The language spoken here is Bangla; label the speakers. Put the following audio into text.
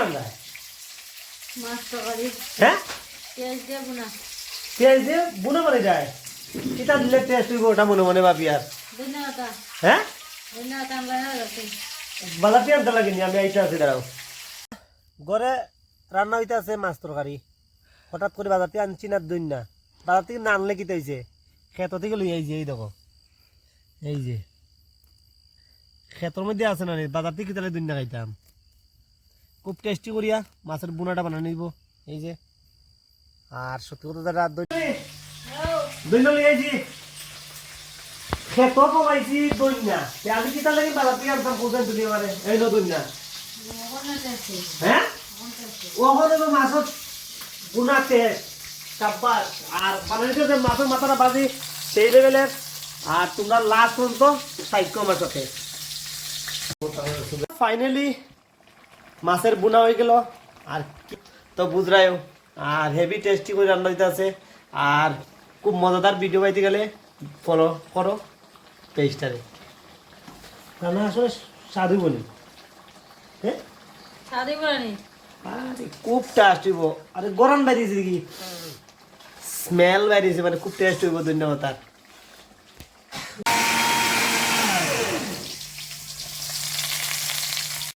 Speaker 1: রান্না
Speaker 2: মাছ তরকারি
Speaker 1: হ্যাঁ
Speaker 2: পেঁয়াজ দিয়ে বোনা
Speaker 1: পেঁয়াজ দিয়ে বুনো মানে যায় কিতা দিলে টেস্ট হইব ওটা মনে মনে ভাবি আর
Speaker 2: ধন্যবাদ
Speaker 1: হ্যাঁ
Speaker 2: ধন্যবাদ আমরা গেছি
Speaker 1: বাজারটি আনতে লাগেনি আমি আইতে আছি দাঁড়াও ঘরে রান্না হইতে আছে মাছ তরকারি হঠাৎ করে বাজারটি আনছি না দই না বাজার থেকে না আনলে কিতা হয়েছে ক্ষেত থেকে লই এই যে এই দেখো এই যে ক্ষেতর মধ্যে আছে না বাজার থেকে কিতালে দই না খাইতাম খুব টেস্টি করিয়া মাছের বুনাটা বানানো নিব এই যে আর সত্যি কথা দাদা দই না লই আইছি ক্ষেত কমাইছি দই না আমি কিতা লাগে বাজার থেকে আনতাম পৌঁছান তুমি মানে এই ন দই না হ্যাঁ ওখানে তো মাছের গুনাতে চাব্বাস আর বানাইছে যে মাছের মাথাটা বাজি সেই লেভেলের আর তোমরা লাস্ট পর্যন্ত সাইড আমার সাথে ফাইনালি মাছের বুনা হয়ে গেল আর তো বুঝরাইও আর হেভি টেস্টি করে রান্না দিতে আছে আর খুব মজাদার ভিডিও পাইতে গেলে ফলো করো পেজটারে রান্না আসলে সাধু বলি হ্যাঁ
Speaker 2: সাদি বলানি
Speaker 1: আরে খুব টেস্ট হইব আরে গরম বাইরেছে কি স্মেল বাইরেছে মানে খুব টেস্ট হইব ধন্যবাদ